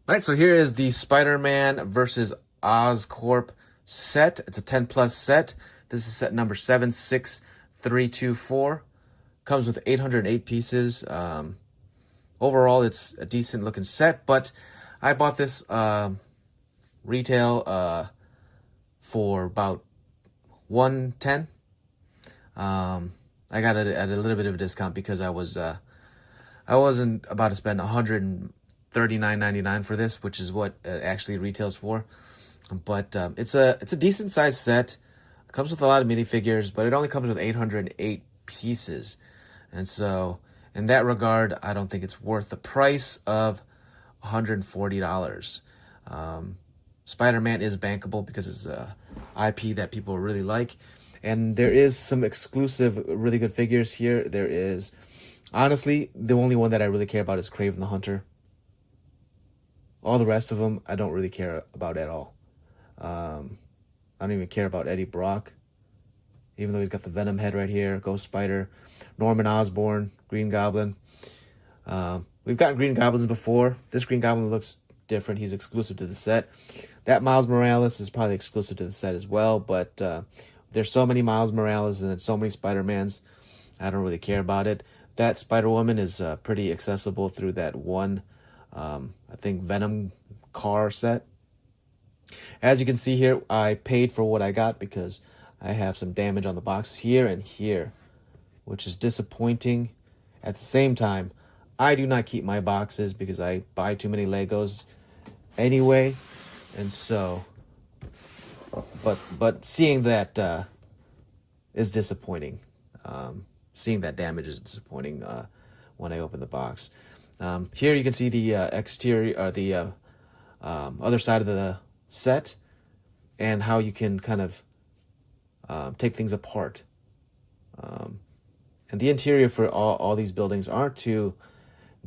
All right, so here is the Spider-Man versus Oscorp set. It's a 10 plus set. This is set number 76324. Comes with 808 pieces. Overall, it's a decent looking set, but I bought this retail for about 110. I got it at a little bit of a discount because I wasn't about to spend $139.99 for this, which is what it actually retails for. But it's a decent sized set. It comes with a lot of minifigures, but it only comes with 808 pieces, and so in that regard, I don't think it's worth the price of $140. Spider-Man is bankable because it's a IP that people really like, and there is some exclusive, really good figures here. There is, honestly, the only one that I really care about is Kraven the Hunter. All the rest of them, I don't really care about at all. I don't even care about Eddie Brock, even though he's got the Venom head right here, Ghost Spider, Norman Osborn, Green Goblin. We've gotten Green Goblins before. This Green Goblin looks different. He's exclusive to the set. That Miles Morales is probably exclusive to the set as well, but there's so many Miles Morales and so many Spider-Mans, I don't really care about it. That Spider-Woman is pretty accessible through that one, I think, Venom car set. As you can see here, I paid for what I got because I have some damage on the box here and here, which is disappointing. At the same time, I do not keep my boxes because I buy too many Legos anyway, and so, but seeing that is disappointing. Seeing that damage is disappointing when I open the box. Here you can see the exterior, or the other side of the set, and how you can kind of take things apart. And the interior for all these buildings aren't too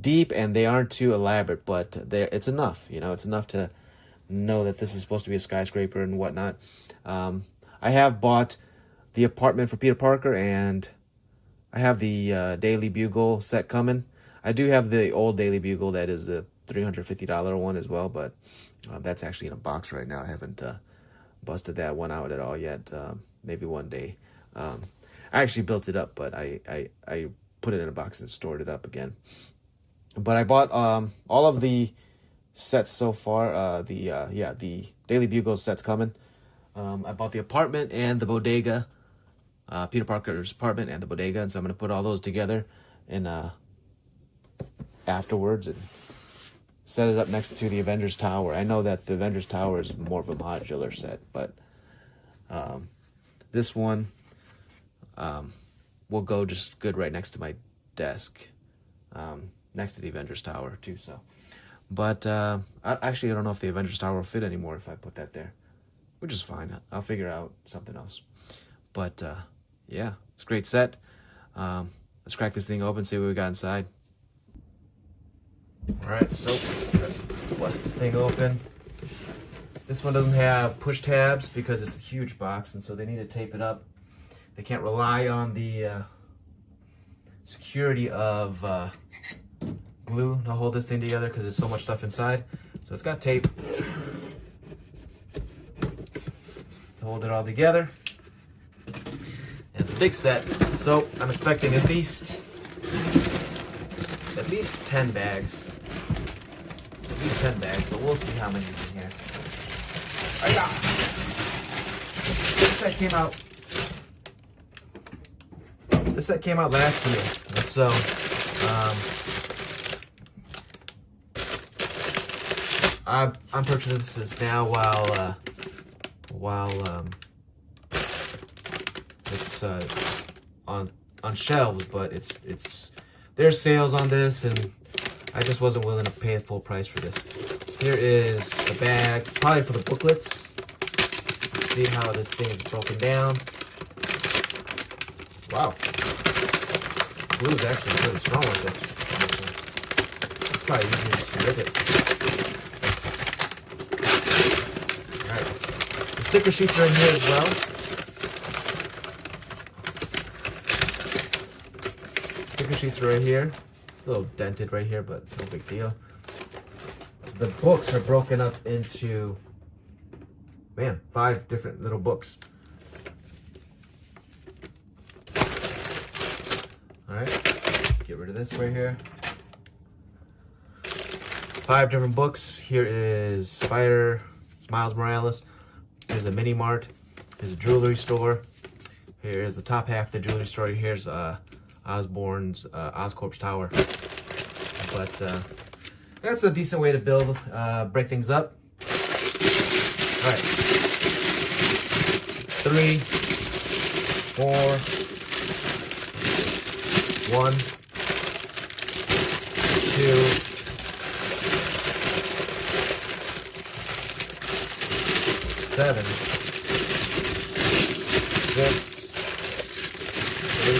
deep and they aren't too elaborate, but it's enough. You know, it's enough to know that this is supposed to be a skyscraper and whatnot. I have bought the apartment for Peter Parker, and I have the Daily Bugle set coming. I do have the old Daily Bugle that is a $350 one as well, but that's actually in a box right now. I haven't busted that one out at all yet. Maybe one day. I actually built it up, but I put it in a box and stored it up again. But I bought all of the sets so far. The Daily Bugle set's coming. I bought the apartment and the bodega, Peter Parker's apartment and the bodega, and so I'm gonna put all those together and afterwards and set it up next to the Avengers Tower. I know that the Avengers Tower is more of a modular set, but this one will go just good right next to my desk, next to the Avengers Tower too. So, but I don't know if the Avengers Tower will fit anymore if I put that there, which is fine. I'll figure out something else. But yeah, it's a great set. Let's crack this thing open, see what we got inside. All right, so let's bust this thing open. This one doesn't have push tabs because it's a huge box, and so they need to tape it up. They can't rely on the security of glue to hold this thing together because there's so much stuff inside. So it's got tape to hold it all together. And it's a big set, so I'm expecting at least 10 bags. At least 10 bags, but we'll see how many is in here. This set came out last year, and so I'm purchasing this now while it's on shelves, but it's there's sales on this, and I just wasn't willing to pay the full price for this. Here is the bag, probably for the booklets. See how this thing is broken down. Wow. Glue is actually really strong with this. It's probably easier just to rip it. Alright. The sticker sheets are in here as well. Sticker sheets are right here. It's a little dented right here, but no big deal. the books are broken up into, man, 5 different little books. All right, get rid of this right here. 5 different books. Here is Spider, Miles Morales. Here's a mini mart. Here's a jewelry store. Here's the top half of the jewelry store. Here's Osborne's Oscorp's tower. But that's a decent way to build, break things up. All right, 3, 4, 1, 2. 7, 6, 8,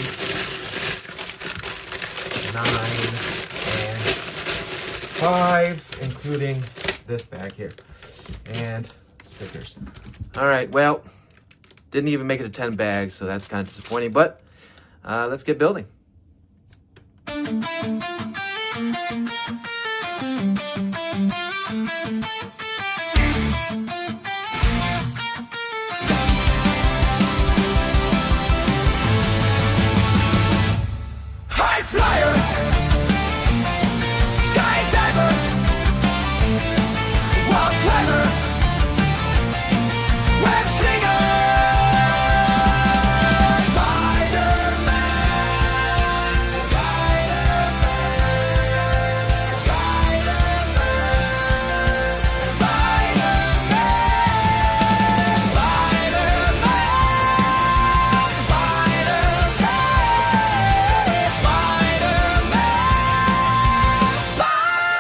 9, and 5, including this bag here, and stickers. All right, well, didn't even make it to 10 bags, so that's kind of disappointing, but let's get building. Flyer, skydiver, wall climber, web slinger, Spider-Man, Spider-Man, Spider-Man, Spider-Man, Spider-Man,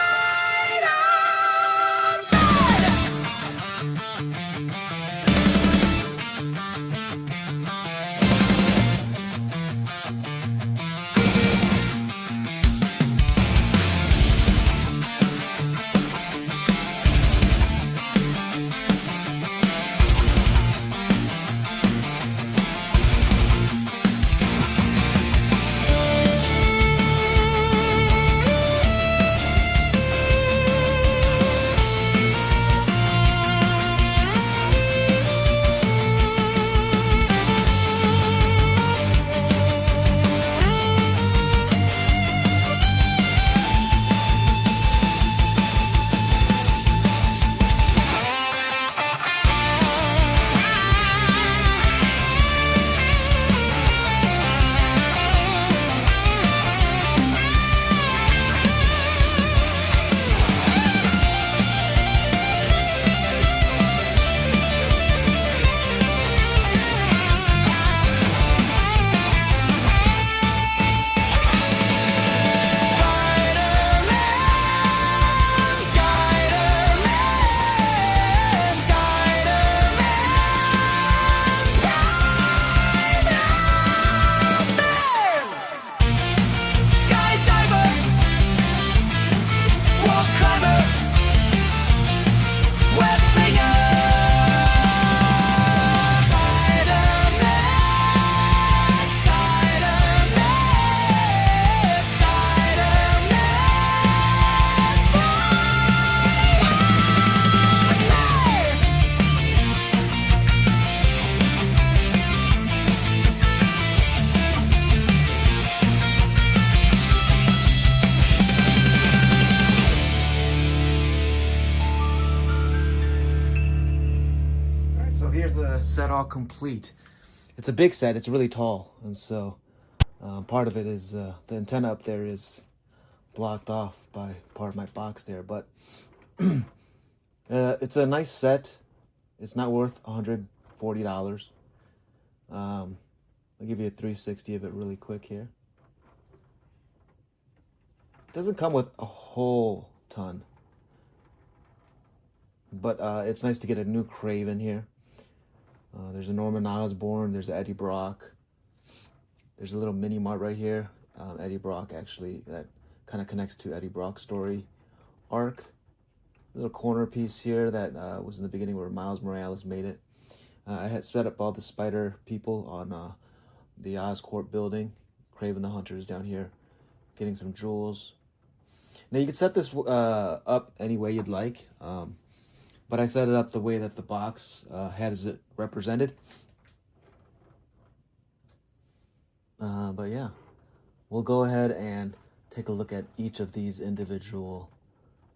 Set all complete. It's a big set. It's really tall, and so part of it is the antenna up there is blocked off by part of my box there, but it's a nice set. It's not worth $140. I'll give you a 360 of it really quick here. It doesn't come with a whole ton, but it's nice to get a new Craven here. There's a Norman Osborn, there's Eddie Brock. There's a little mini mart right here. Eddie Brock, actually, that kind of connects to Eddie Brock's story arc. A little corner piece here that was in the beginning where Miles Morales made it. I had set up all the Spider people on the Oscorp building. Craven the Hunter is down here getting some jewels. Now you can set this up any way you'd like, but I set it up the way that the box has it represented. But yeah, we'll go ahead and take a look at each of these individual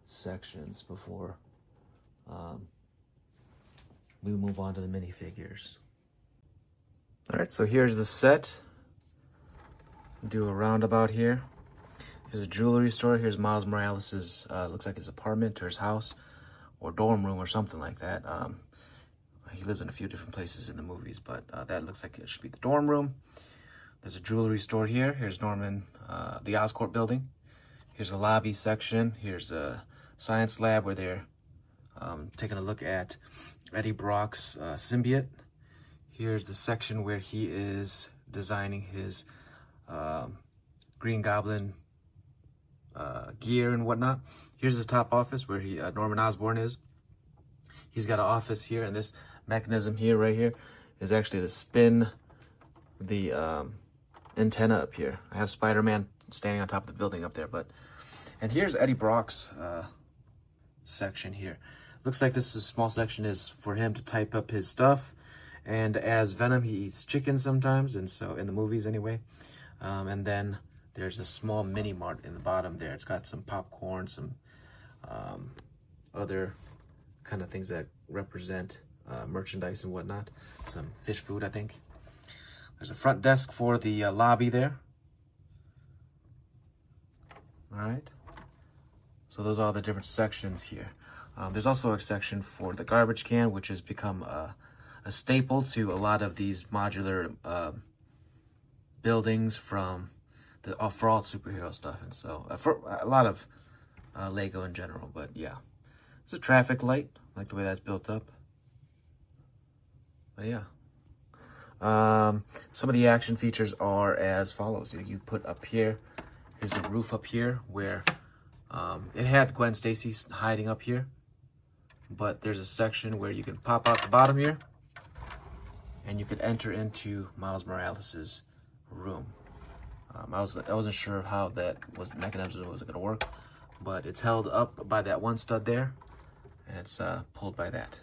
sections before we move on to the minifigures. All right, so here's the set. Do a roundabout here. Here's a jewelry store. Here's Miles Morales' looks like his apartment or his house or dorm room or something like that. He lives in a few different places in the movies, but that looks like it should be the dorm room. There's a jewelry store here. Here's Norman, the Oscorp building. Here's a lobby section. Here's a science lab where they're taking a look at Eddie Brock's symbiote. Here's the section where he is designing his Green Goblin gear and whatnot. Here's his top office where Norman Osborn is. He's got an office here, and this mechanism here, right here, is actually to spin the antenna up here. I have Spider-Man standing on top of the building up there, and here's Eddie Brock's section here. Looks like this is small section is for him to type up his stuff, and as Venom, he eats chicken sometimes, and so in the movies anyway. And then there's a small mini mart in the bottom there. It's got some popcorn, some other kind of things that represent merchandise and whatnot. Some fish food, I think. There's a front desk for the lobby there. All right. So those are all the different sections here. There's also a section for the garbage can, which has become a staple to a lot of these modular buildings from for all superhero stuff, and so for a lot of Lego in general. But yeah, it's a traffic light. I like the way that's built up. But yeah, some of the action features are as follows. You put up here. Here's the roof up here where it had Gwen Stacy hiding up here, but there's a section where you can pop out the bottom here, and you could enter into Miles Morales' room. I wasn't sure how that mechanism was going to work, but it's held up by that one stud there, and it's pulled by that.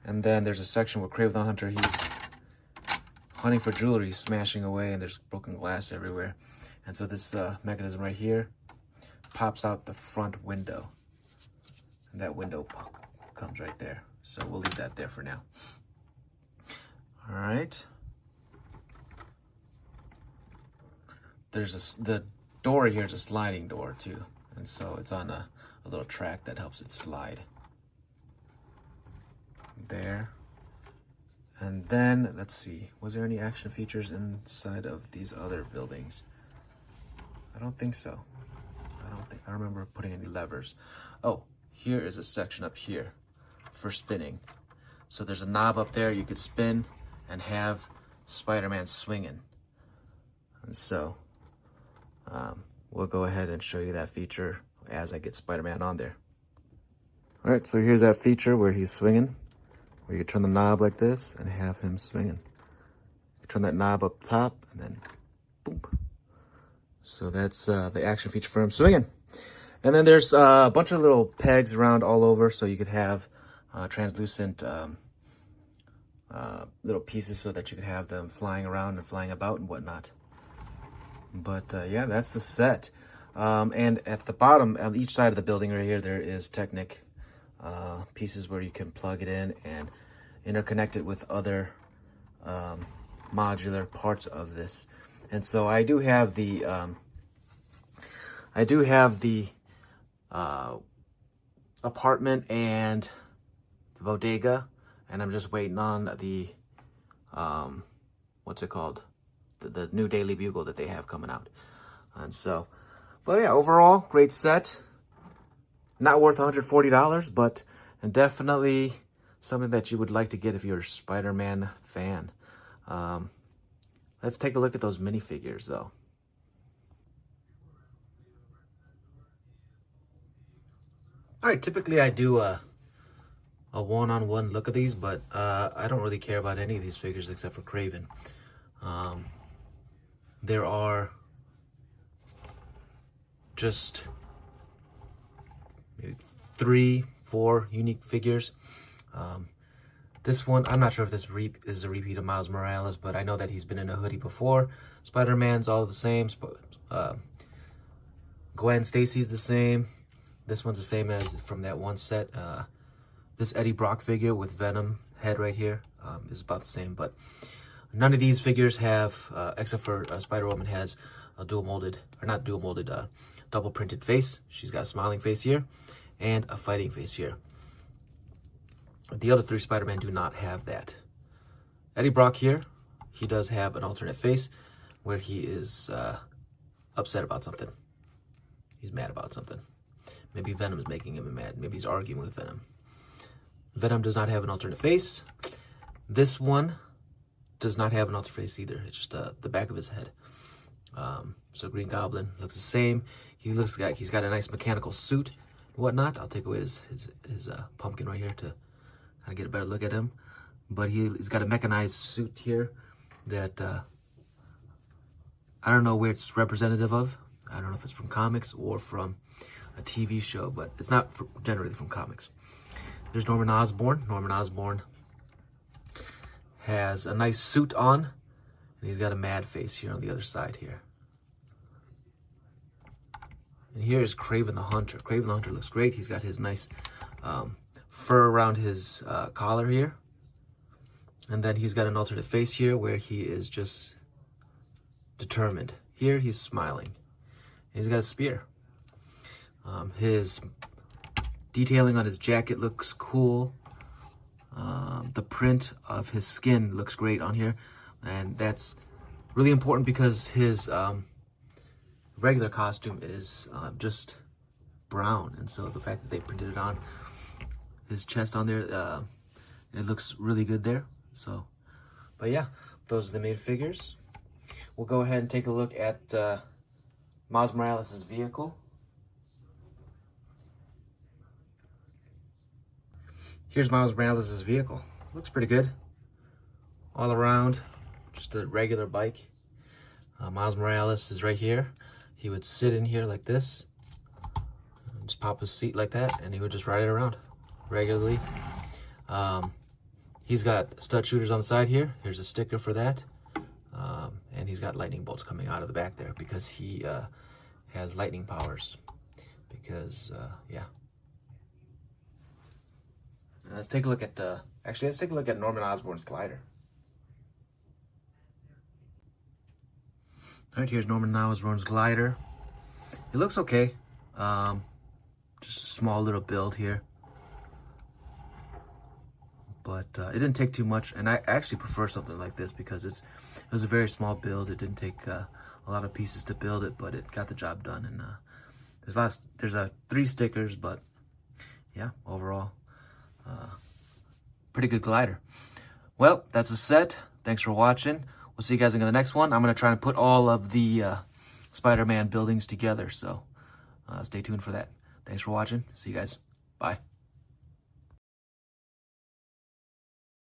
And then there's a section where Kraven the Hunter, he's hunting for jewelry, smashing away, and there's broken glass everywhere. And so this mechanism right here pops out the front window, and that window comes right there. So we'll leave that there for now. All right. There's the door here is a sliding door too, and so it's on a little track that helps it slide. There. And then, let's see, was there any action features inside of these other buildings? I don't think so. I don't remember putting any levers. Oh, here is a section up here for spinning. So there's a knob up there you could spin and have Spider-Man swinging. And so we'll go ahead and show you that feature as I get Spider-Man on there. All right, so here's that feature where he's swinging, where you turn the knob like this and have him swinging. You turn that knob up top and then boom. So that's the action feature for him swinging. And then there's a bunch of little pegs around all over, so you could have translucent little pieces so that you could have them flying around and flying about and whatnot. But yeah, that's the set. And at the bottom, on each side of the building right here, there is Technic pieces where you can plug it in and interconnect it with other modular parts of this. And so I do have the apartment and the bodega, and I'm just waiting on the what's it called, the new Daily Bugle that they have coming out. And so, but yeah, overall great set. Not worth $140, but definitely something that you would like to get if you're a Spider-Man fan. Let's take a look at those minifigures though. All right, typically I do a one-on-one look at these, but I don't really care about any of these figures except for Kraven. There are just maybe 3, 4 unique figures. This one, I'm not sure if this is a repeat of Miles Morales, but I know that he's been in a hoodie before. Spider-Man's all the same. Gwen Stacy's the same. This one's the same as from that one set. This Eddie Brock figure with Venom head right here is about the same, but none of these figures have, except for Spider-Woman has a double printed face. She's got a smiling face here and a fighting face here. The other 3 Spider-Man do not have that. Eddie Brock here, he does have an alternate face where he is upset about something. He's mad about something. Maybe Venom is making him mad. Maybe he's arguing with Venom. Venom does not have an alternate face. This one does not have an alternate face either. It's just the back of his head. So Green Goblin looks the same. He looks like he's got a nice mechanical suit and whatnot. I'll take away his pumpkin right here to kind of get a better look at him. But he's got a mechanized suit here that I don't know where it's representative of. I don't know if it's from comics or from a TV show, but it's not generally from comics. There's Norman Osborn. Norman Osborn has a nice suit on, and he's got a mad face here on the other side here. And here is Kraven the Hunter. Kraven the Hunter looks great. He's got his nice fur around his collar here. And then he's got an alternate face here where he is just determined. Here he's smiling. And he's got a spear. His detailing on his jacket looks cool. The print of his skin looks great on here. And that's really important because his regular costume is just brown. And so the fact that they printed it on his chest on there, it looks really good there. So, but yeah, those are the main figures. We'll go ahead and take a look at Miles Morales' vehicle. Here's Miles Morales' vehicle. Looks pretty good. All around, just a regular bike. Miles Morales is right here. He would sit in here like this. Just pop his seat like that, and he would just ride it around regularly. He's got stud shooters on the side here. Here's a sticker for that. And he's got lightning bolts coming out of the back there because he has lightning powers. Because, yeah. Let's take a look at let's take a look at Norman Osborn's glider. All right, here's Norman Osborn's glider. It looks okay. Just a small little build here. But it didn't take too much, and I actually prefer something like this because it was a very small build. It didn't take a lot of pieces to build it, but it got the job done. And there's 3 stickers, but yeah, overall, pretty good glider. Well, that's a set. Thanks for watching. We'll see you guys in the next one. I'm gonna try and put all of the Spider-Man buildings together, so stay tuned for that. Thanks for watching. See you guys. Bye.